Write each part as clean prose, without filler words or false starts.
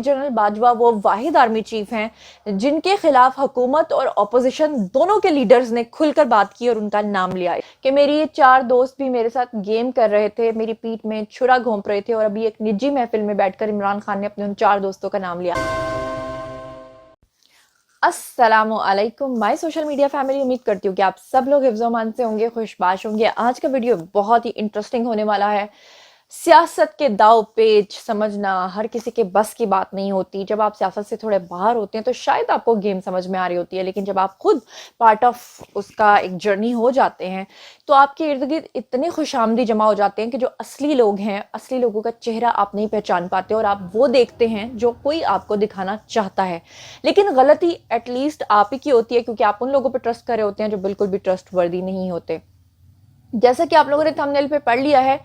General Bajwa वो वाहिद army chief हैं जिनके खिलाफ हुकूमत और अपोजिशन दोनों के लीडर्स ने खुलकर बात की और उनका नाम लिया कि मेरी ये 4 दोस्त भी मेरे साथ गेम कर रहे थे, मेरी पीठ में छुरा घोंप रहे थे और अभी एक निजी महफिल में बैठकर इमरान खान ने अपने उन 4 दोस्तों का नाम लिया। अस्सलामुअलैकुम माय सोशल मीडिया फैमिली, उम्मीद करती हूँ कि आप सब लोग हिफ्ज़-ओ-अमान से होंगे, खुशबाश होंगे। आज का वीडियो बहुत ही इंटरेस्टिंग होने वाला है। सियासत के दाव पेच समझना हर किसी के बस की बात नहीं होती। जब आप सियासत से थोड़े बाहर होते हैं तो शायद आपको गेम समझ में आ रही होती है, लेकिन जब आप खुद पार्ट ऑफ उसका एक जर्नी हो जाते हैं तो आपके इर्द गिर्द इतने खुशामदी जमा हो जाते हैं कि जो असली लोग हैं, असली लोगों का चेहरा आप नहीं पहचान पाते और आप वो देखते हैं जो कोई आपको दिखाना चाहता है। लेकिन गलती एटलीस्ट आप ही की होती है, क्योंकि आप उन लोगों पर ट्रस्ट कर रहे होते हैं जो बिल्कुल भी ट्रस्ट वर्दी नहीं होते। जैसा कि आप लोगों ने थंबनेल पे पढ़ लिया है,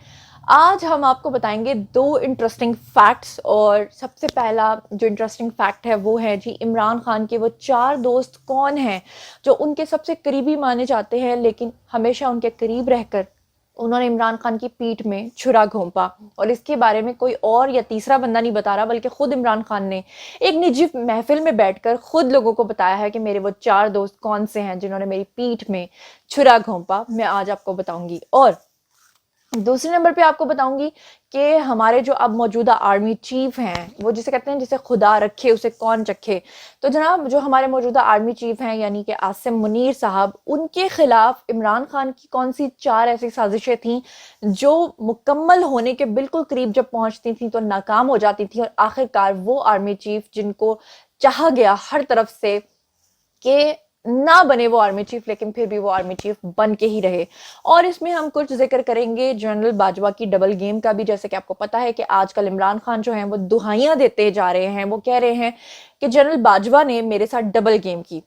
आज हम आपको बताएंगे 2 इंटरेस्टिंग फैक्ट्स। और सबसे पहला जो इंटरेस्टिंग फैक्ट है वो है जी, इमरान खान के वो 4 दोस्त कौन हैं जो उनके सबसे करीबी माने जाते हैं, लेकिन हमेशा उनके करीब रहकर उन्होंने इमरान खान की पीठ में छुरा घोंपा। और इसके बारे में कोई और या तीसरा बंदा नहीं बता रहा, बल्कि खुद इमरान खान ने एक निजी महफिल में बैठकर खुद लोगों को बताया है कि मेरे वो 4 दोस्त कौन से हैं जिन्होंने मेरी पीठ में छुरा घोंपा। मैं आज आपको बताऊंगी। और दूसरे नंबर पे आपको बताऊंगी कि हमारे जो अब मौजूदा आर्मी चीफ हैं, वो जिसे कहते हैं जिसे खुदा रखे उसे कौन चखे, तो जनाब जो हमारे मौजूदा आर्मी चीफ हैं यानी कि आसिम मुनीर साहब, उनके खिलाफ इमरान खान की कौन सी 4 ऐसी साजिशें थीं जो मुकम्मल होने के बिल्कुल करीब जब पहुंचती थी तो नाकाम हो जाती थी, और आखिरकार वो आर्मी चीफ जिनको चाहा गया हर तरफ से कि ना बने वो आर्मी चीफ, लेकिन फिर भी वो आर्मी चीफ बन के ही रहे। और इसमें हम कुछ जिक्र करेंगे जनरल बाजवा की डबल गेम का भी। जैसे कि आपको पता है कि आजकल इमरान खान जो हैं वो दुहाइयां देते जा रहे हैं, वो कह रहे हैं कि जनरल बाजवा ने मेरे साथ डबल गेम की।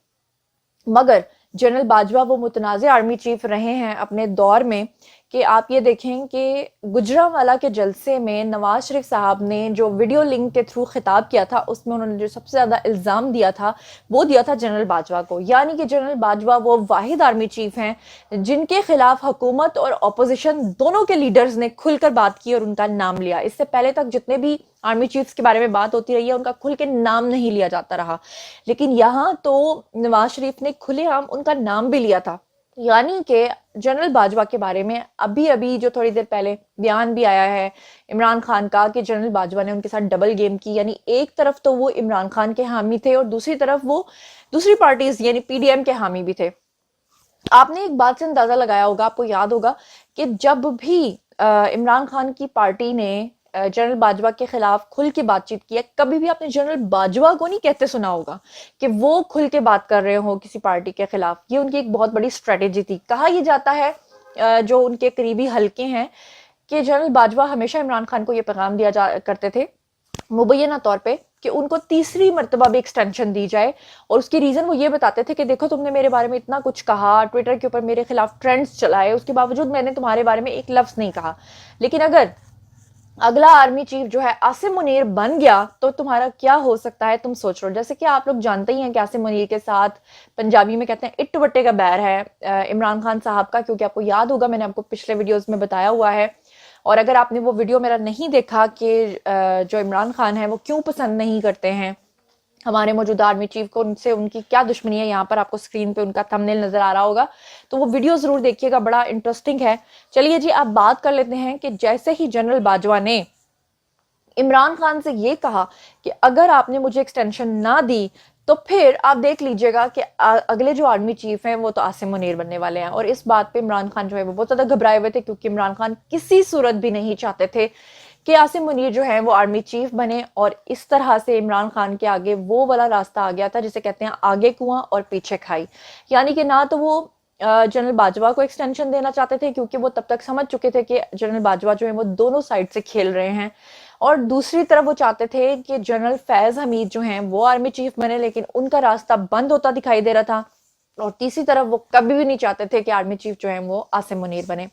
मगर जनरल बाजवा वो मुतनाज़ आर्मी चीफ रहे हैं अपने दौर में कि आप ये देखें कि गुजरांवाला के जलसे में नवाज शरीफ साहब ने जो वीडियो लिंक के थ्रू खिताब किया था, उसमें उन्होंने जो सबसे ज़्यादा इल्ज़ाम दिया था वो दिया था जनरल बाजवा को। यानी कि जनरल बाजवा वो वाहिद आर्मी चीफ हैं जिनके खिलाफ हुकूमत और अपोजिशन दोनों के लीडर्स ने खुलकर बात की और उनका नाम लिया। इससे पहले तक जितने भी आर्मी चीफ्स के बारे में बात होती रही है उनका खुल के नाम नहीं लिया जाता रहा, लेकिन यहाँ तो नवाज शरीफ ने खुलेआम उनका नाम भी लिया था। यानी कि जनरल बाजवा के बारे में अभी अभी जो थोड़ी देर पहले बयान भी आया है इमरान खान का कि जनरल बाजवा ने उनके साथ डबल गेम की। यानी एक तरफ तो वो इमरान खान के हामी थे और दूसरी तरफ वो दूसरी पार्टीज यानी पीडीएम के हामी भी थे। आपने एक बात से अंदाजा लगाया होगा, आपको याद होगा कि जब भी इमरान खान की पार्टी ने जनरल बाजवा के खिलाफ खुल के बातचीत की है, कभी भी आपने जनरल बाजवा को नहीं कहते सुना होगा कि वो खुल के बात कर रहे हो किसी पार्टी के खिलाफ। ये उनकी एक बहुत बड़ी स्ट्रेटेजी थी। कहा यह जाता है जो उनके करीबी हल्के हैं कि जनरल बाजवा हमेशा इमरान खान को ये पैगाम दिया जा करते थे मुबैना तौर पे कि उनको तीसरी मर्तबा भी एक्सटेंशन दी जाए। और उसकी रीज़न वो ये बताते थे कि देखो तुमने मेरे बारे में इतना कुछ कहा, ट्विटर के ऊपर मेरे खिलाफ ट्रेंड्स चलाए, उसके बावजूद मैंने तुम्हारे बारे में एक लफ्ज़ नहीं कहा। लेकिन अगर अगला आर्मी चीफ जो है आसिम मुनीर बन गया तो तुम्हारा क्या हो सकता है तुम सोच लो। जैसे कि आप लोग जानते ही हैं कि आसिम मुनीर के साथ पंजाबी में कहते हैं इट वट्टे का बैर है इमरान खान साहब का, क्योंकि आपको याद होगा मैंने आपको पिछले वीडियोस में बताया हुआ है। और अगर आपने वो वीडियो मेरा नहीं देखा कि जो इमरान खान है वो क्यों पसंद नहीं करते हैं हमारे मौजूदा आर्मी चीफ को, उनसे उनकी क्या दुश्मनी है, यहाँ पर आपको स्क्रीन पे उनका थंबनेल नजर आ रहा होगा, तो वो वीडियो जरूर देखिएगा, बड़ा इंटरेस्टिंग है। चलिए जी, आप बात कर लेते हैं कि जैसे ही जनरल बाजवा ने इमरान खान से ये कहा कि अगर आपने मुझे एक्सटेंशन ना दी तो फिर आप देख लीजिएगा कि अगले जो आर्मी चीफ हैं वो तो आसिम मुनीर बनने वाले हैं। और इस बात पे इमरान खान जो है वो बहुत ज़्यादा घबराए हुए थे, क्योंकि इमरान खान किसी सूरत भी नहीं चाहते थे कि आसिम मुनीर जो है वो आर्मी चीफ बने। और इस तरह से इमरान खान के आगे वो वाला रास्ता आ गया था जिसे कहते हैं आगे कुआं और पीछे खाई। यानी कि ना तो वो जनरल बाजवा को एक्सटेंशन देना चाहते थे, क्योंकि वो तब तक समझ चुके थे कि जनरल बाजवा जो है वो दोनों साइड से खेल रहे हैं, और दूसरी तरफ वो चाहते थे कि जनरल फैज हमीद जो हैं वो आर्मी चीफ बने, लेकिन उनका रास्ता बंद होता दिखाई दे रहा था। और तीसरी तरफ वो कभी भी नहीं चाहते थे कि आर्मी चीफ जो है वो आसिम मुनीर बने।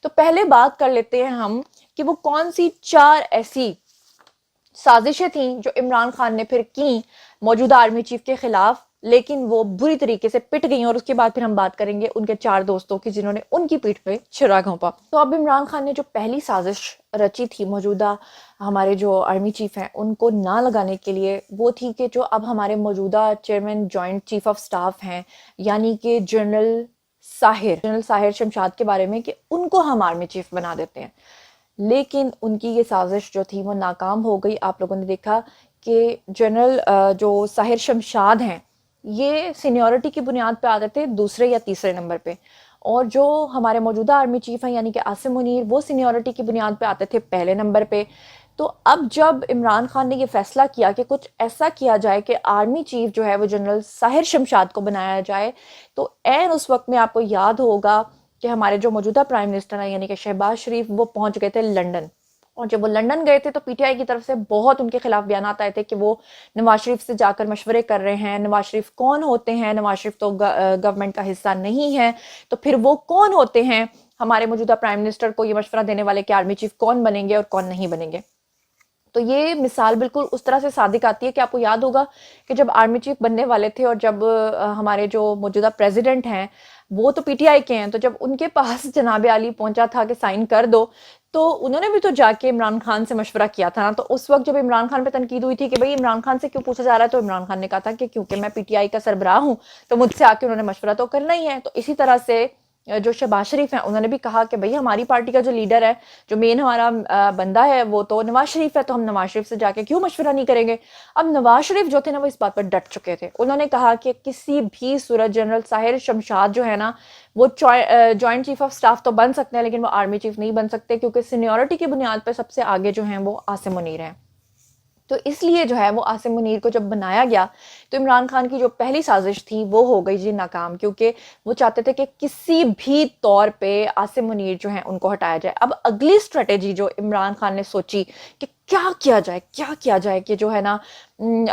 तो पहले बात कर लेते हैं हम कि वो कौन सी 4 ऐसी साजिशें थी जो इमरान खान ने फिर की मौजूदा आर्मी चीफ के खिलाफ लेकिन वो बुरी तरीके से पिट गई और उसके बाद फिर हम बात करेंगे उनके 4 दोस्तों की जिन्होंने उनकी पीठ पे छुरा घोंपा। तो अब इमरान खान ने जो पहली साजिश रची थी मौजूदा हमारे जो आर्मी चीफ हैं उनको ना लगाने के लिए, वो थी कि जो अब हमारे मौजूदा chairman joint chief of staff हैं यानी कि जनरल साहिर शमशाद के बारे में, कि उनको हम आर्मी चीफ बना देते हैं। लेकिन उनकी ये साजिश जो थी वो नाकाम हो गई। आप लोगों ने देखा कि जनरल जो साहिर शमशाद हैं ये सीनियरिटी की बुनियाद पे आते थे दूसरे या तीसरे नंबर पे, और जो हमारे मौजूदा आर्मी चीफ हैं यानी कि आसिम मुनीर वो सीनियरिटी की बुनियाद पे आते थे पहले नंबर पे। तो अब जब इमरान खान ने ये फैसला किया कि कुछ ऐसा किया जाए कि आर्मी चीफ जो है वो जनरल साहिर शमशाद को बनाया जाए, तो ऐन उस वक्त में आपको याद होगा कि हमारे जो मौजूदा प्राइम मिनिस्टर हैं यानी कि शहबाज शरीफ वो पहुंच गए थे लंदन। और जब वो लंदन गए थे तो पीटीआई की तरफ से बहुत उनके खिलाफ बयान आए थे कि वो नवाज शरीफ से जाकर मशवरे कर रहे हैं। नवाज शरीफ कौन होते हैं? नवाज शरीफ तो गवर्नमेंट का हिस्सा नहीं है, तो फिर वो कौन होते हैं हमारे मौजूदा प्राइम मिनिस्टर को ये मशवरा देने वाले कि आर्मी चीफ कौन बनेंगे और कौन नहीं बनेंगे। तो ये मिसाल बिल्कुल उस तरह से सादिक आती है कि आपको याद होगा कि जब आर्मी चीफ बनने वाले थे और जब हमारे जो मौजूदा प्रेसिडेंट हैं वो तो पीटीआई के हैं, तो जब उनके पास जनाब आली पहुंचा था कि साइन कर दो, तो उन्होंने भी तो जाके इमरान खान से मशवरा किया था ना। तो उस वक्त जब इमरान खान पे तनकीद हुई थी कि भाई इमरान खान से क्यों पूछा जा रहा है, तो इमरान खान ने कहा था कि क्योंकि मैं पीटीआई का सरबराह हूं तो मुझसे आके उन्होंने मशवरा तो करना ही है। तो इसी तरह से जो शहबाज शरीफ हैं उन्होंने भी कहा कि भाई हमारी पार्टी का जो लीडर है, जो मेन हमारा बंदा है वो तो नवाज शरीफ है, तो हम नवाज शरीफ से जाके क्यों मशवरा नहीं करेंगे। अब नवाज शरीफ जो थे ना वो इस बात पर डट चुके थे। उन्होंने कहा कि किसी भी सूरत जनरल साहिर शमशाद जो है ना वो जॉइंट चीफ ऑफ स्टाफ तो बन सकते हैं लेकिन वो आर्मी चीफ नहीं बन सकते, क्योंकि सीनियरिटी की बुनियाद पर सबसे आगे जो हैं वो आसिम मुनीर हैं। तो इसलिए जो है वो आसिम मुनीर को जब बनाया गया तो इमरान खान की जो पहली साजिश थी वो हो गई जी नाकाम, क्योंकि वो चाहते थे कि किसी भी तौर पे आसिम मुनीर जो है उनको हटाया जाए। अब अगली स्ट्रेटेजी जो इमरान खान ने सोची कि क्या किया जाए कि जो है ना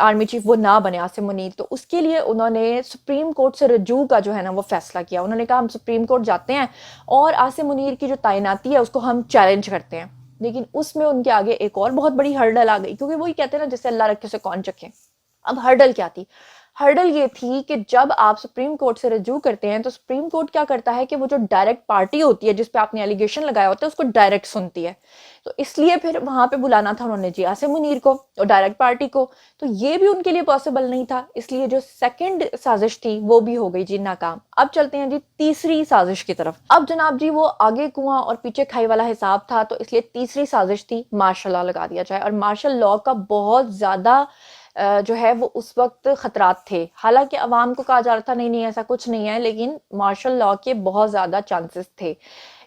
आर्मी चीफ वो ना बने आसिम मुनीर, तो उसके लिए उन्होंने सुप्रीम कोर्ट से रजू का जो है ना वो फैसला किया। उन्होंने कहा हम सुप्रीम कोर्ट जाते हैं और आसिम मुनीर की जो तैनाती है उसको हम चैलेंज करते हैं। लेकिन उसमें उनके आगे एक और बहुत बड़ी हर्डल आ गई, क्योंकि वही कहते हैं ना जैसे अल्लाह रखे उसे कौन चखे। अब हर्डल क्या थी? हर्डल ये थी कि जब आप सुप्रीम कोर्ट से रजू करते हैं तो सुप्रीम कोर्ट क्या करता है कि वो जो डायरेक्ट पार्टी होती है जिस पे आपने एलिगेशन लगाया होता है उसको डायरेक्ट सुनती है। तो इसलिए फिर वहां पे बुलाना था उन्होंने जी आसिम मुनीर को और डायरेक्ट पार्टी को, तो ये भी उनके लिए पॉसिबल नहीं था। इसलिए जो सेकंड साजिश थी वो भी हो गई जी नाकाम। अब चलते हैं जी तीसरी साजिश की तरफ। अब जनाब जी वो आगे कुआं और पीछे खाई वाला हिसाब था, तो इसलिए तीसरी साजिश थी मार्शल लॉ लगा दिया जाए। और मार्शल लॉ का बहुत ज्यादा जो है वो उस वक्त खतरात थे। हालांकि अवाम को कहा जा रहा था नहीं नहीं ऐसा कुछ नहीं है, लेकिन मार्शल लॉ के बहुत ज्यादा चांसेस थे।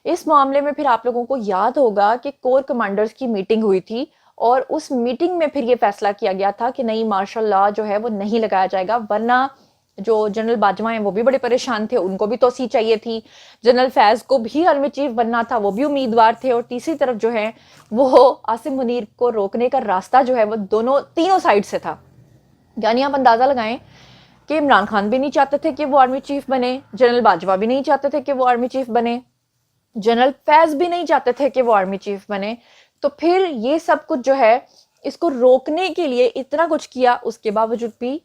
इस मामले में फिर आप लोगों को याद होगा कि कोर कमांडर्स की मीटिंग हुई थी और उस मीटिंग में फिर ये फैसला किया गया था कि नहीं मार्शल लॉ जो है वो नहीं लगाया जाएगा, वरना जो जनरल बाजवा हैं वो भी बड़े परेशान थे, उनको भी तोसी चाहिए थी। जनरल फैज को भी आर्मी चीफ बनना था, वो भी उम्मीदवार थे। और तीसरी तरफ जो है वो आसिम मुनीर को रोकने का रास्ता जो है वो तीनों साइड से था। यानी आप अंदाजा लगाएं कि इमरान खान भी नहीं चाहते थे कि वो आर्मी चीफ बने, जनरल बाजवा भी नहीं चाहते थे कि वो आर्मी चीफ बने, जनरल फैज भी नहीं चाहते थे कि वो आर्मी चीफ बने। तो फिर ये सब कुछ जो है इसको रोकने के लिए इतना कुछ किया, उसके बावजूद भी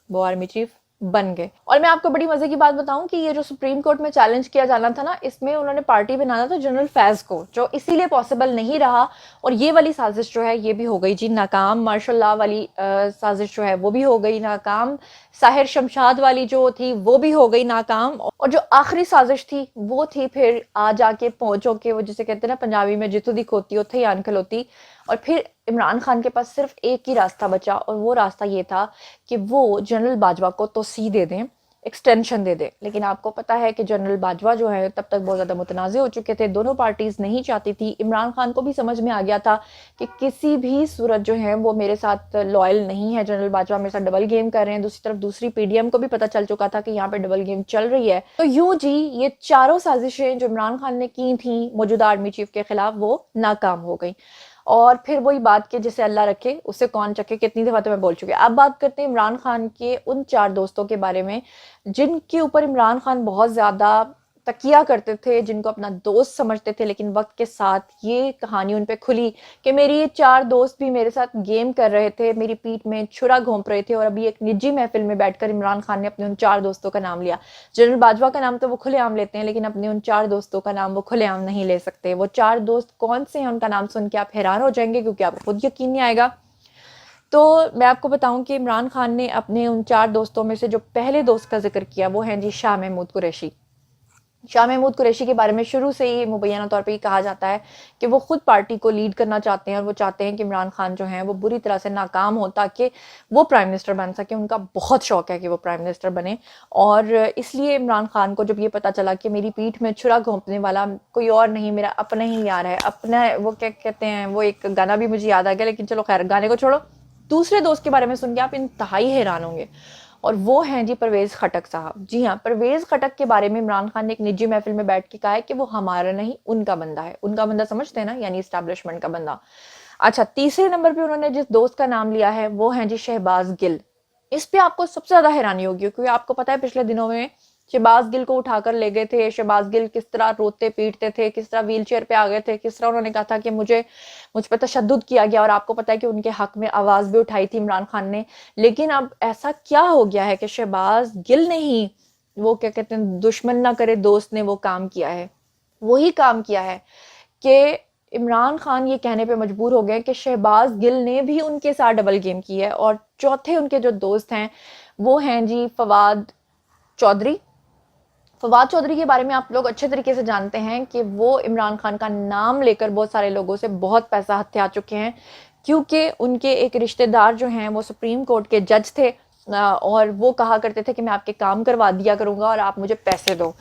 वो आर्मी चीफ बन गए। और मैं आपको बड़ी मजे की बात बताऊं कि ये जो सुप्रीम कोर्ट में चैलेंज किया जाना था ना, इसमें उन्होंने पार्टी बनाना था जनरल फैज को, जो इसीलिए पॉसिबल नहीं रहा। और ये वाली साजिश जो है ये भी हो गई जी नाकाम। मार्शल लॉ वाली साजिश जो है वो भी हो गई नाकाम। साहिर शमशाद वाली जो थी वो भी हो गई नाकाम। और जो आखिरी साजिश थी वो थी फिर आ जाके पहुंचो के वो जिसे कहते हैं ना पंजाबी में जितू दी खोती उथे ही आन खलोती। और फिर इमरान खान के पास सिर्फ एक ही रास्ता बचा और वो रास्ता ये था कि वो जनरल बाजवा को तोसी दे दें, एक्सटेंशन दे दें। लेकिन आपको पता है कि जनरल बाजवा जो है तब तक बहुत ज़्यादा मुतनाज़े हो चुके थे, दोनों पार्टीज नहीं चाहती थी। इमरान खान को भी समझ में आ गया था कि किसी भी सूरत जो है वो मेरे साथ लॉयल नहीं है, जनरल बाजवा मेरे साथ डबल गेम कर रहे हैं। दूसरी तरफ दूसरी पीडीएम को भी पता चल चुका था कि यहाँ पे डबल गेम चल रही है। तो यूं जी ये चारों साजिशें जो इमरान खान ने की थी मौजूदा आर्मी चीफ के खिलाफ वो नाकाम हो गई। और फिर वही बात कि जिसे अल्लाह रखे उसे कौन चखे, कितनी दफा तो मैं बोल चुकी। अब बात करते हैं इमरान खान के उन 4 दोस्तों के बारे में जिनके ऊपर इमरान खान बहुत ज्यादा तकिया करते थे, जिनको अपना दोस्त समझते थे, लेकिन वक्त के साथ ये कहानी उन पे खुली कि मेरी ये 4 दोस्त भी मेरे साथ गेम कर रहे थे, मेरी पीठ में छुरा घोंप रहे थे। और अभी एक निजी महफिल में बैठकर इमरान खान ने अपने उन 4 दोस्तों का नाम लिया। जनरल बाजवा का नाम तो वो खुलेआम लेते हैं, लेकिन अपने उन 4 दोस्तों का नाम वो खुलेआम नहीं ले सकते। वो 4 दोस्त कौन से हैं, उनका नाम सुन के आप हैरान हो जाएंगे, क्योंकि आपको खुद यकीन नहीं आएगा। तो मैं आपको बताऊं कि इमरान खान ने अपने उन 4 दोस्तों में से जो पहले दोस्त का जिक्र किया वो हैं जी शाह महमूद कुरैशी। शाह महमूद कुरैशी के बारे में शुरू से ही मुबैना तौर पे ये कहा जाता है कि वो खुद पार्टी को लीड करना चाहते हैं और वो चाहते हैं कि इमरान खान जो हैं वो बुरी तरह से नाकाम हो ताकि वो प्राइम मिनिस्टर बन सके। उनका बहुत शौक है कि वो प्राइम मिनिस्टर बने, और इसलिए इमरान खान को जब ये पता चला कि मेरी पीठ में छुरा घोंपने वाला कोई और नहीं, मेरा अपना ही यार है, अपना, वो क्या कहते हैं, वो एक गाना भी मुझे याद आ गया, लेकिन चलो खैर गाने को छोड़ो। दूसरे दोस्त के बारे में सुन के आप इंतहाई हैरान होंगे, और वो हैं जी परवेज खटक साहब। जी हाँ, परवेज खटक के बारे में इमरान खान ने एक निजी महफिल में बैठ के कहा है कि वो हमारा नहीं उनका बंदा है। उनका बंदा समझते हैं ना, यानी इस्टेब्लिशमेंट का बंदा। अच्छा, तीसरे नंबर पे उन्होंने जिस दोस्त का नाम लिया है वो हैं जी शहबाज गिल। इस पे आपको सबसे ज्यादा हैरानी होगी, क्योंकि आपको पता है पिछले दिनों में शहबाज गिल को उठाकर ले गए थे। शहबाज गिल किस तरह रोते पीटते थे, किस तरह व्हील चेयर पे आ गए थे, किस तरह उन्होंने कहा था कि मुझ पर तशद्दुद किया गया, और आपको पता है कि उनके हक में आवाज भी उठाई थी इमरान खान ने। लेकिन अब ऐसा क्या हो गया है कि शहबाज गिल ने ही, वो क्या कहते हैं, दुश्मन ना करे दोस्त ने वो काम किया है। वही काम किया है कि इमरान खान ये कहने पे मजबूर हो गए कि शहबाज गिल ने भी उनके साथ डबल गेम की है। और चौथे उनके जो दोस्त हैं वो हैं जी फवाद चौधरी। फवाद चौधरी के बारे में आप लोग अच्छे तरीके से जानते हैं कि वो इमरान खान का नाम लेकर बहुत सारे लोगों से बहुत पैसा हत्या चुके हैं, क्योंकि उनके एक रिश्तेदार जो हैं वो सुप्रीम कोर्ट के जज थे, और वो कहा करते थे कि मैं आपके काम करवा दिया करूंगा और आप मुझे पैसे दो।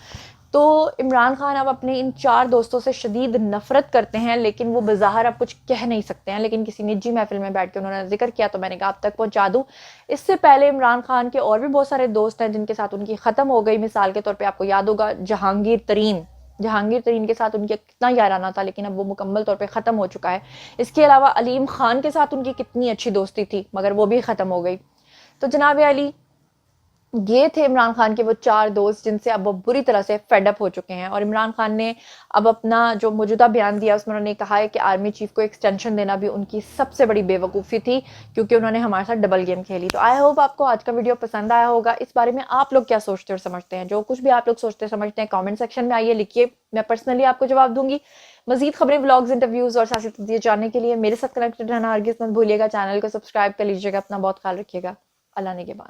तो इमरान खान अब अपने इन 4 दोस्तों से शदीद नफरत करते हैं, लेकिन वो बाहर अब कुछ कह नहीं सकते हैं। लेकिन किसी निजी महफिल में बैठ के उन्होंने जिक्र किया, तो मैंने कहा आप तक पहुंचा दूं। इससे पहले इमरान खान के और भी बहुत सारे दोस्त हैं जिनके साथ उनकी खत्म हो गई। मिसाल के तौर पे आपको याद होगा जहांगीर तरीन के साथ उनका कितना याराना था, लेकिन अब वो मुकम्मल तौर पे ख़त्म हो चुका है। इसके अलावा अलीम खान के साथ उनकी कितनी अच्छी दोस्ती थी, मगर वो भी ख़त्म हो गई। तो जनाब अली, ये थे इमरान खान के वो 4 दोस्त जिनसे अब वो बुरी तरह से फेडअप हो चुके हैं। और इमरान खान ने अब अपना जो मौजूदा बयान दिया उसमें उन्होंने कहा है कि आर्मी चीफ को एक्सटेंशन देना भी उनकी सबसे बड़ी बेवकूफ़ी थी, क्योंकि उन्होंने हमारे साथ डबल गेम खेली। तो आई होप आपको आज का वीडियो पसंद आया होगा। इस बारे में आप लोग क्या सोचते और समझते हैं? जो कुछ भी आप लोग सोचते समझते हैं कॉमेंट सेक्शन में आइए, लिखिए, मैं पर्सनली आपको जवाब दूंगी। मजीद खबरें, व्लॉग्स, इंटरव्यूज और सियासी तथ्य जानने के लिए मेरे साथ कनेक्टेड रहना हरगिज़ मत भूलिएगा। चैनल को सब्सक्राइब कर लीजिएगा। अपना बहुत ख्याल रखिएगा। अल्लाह ने के बाद।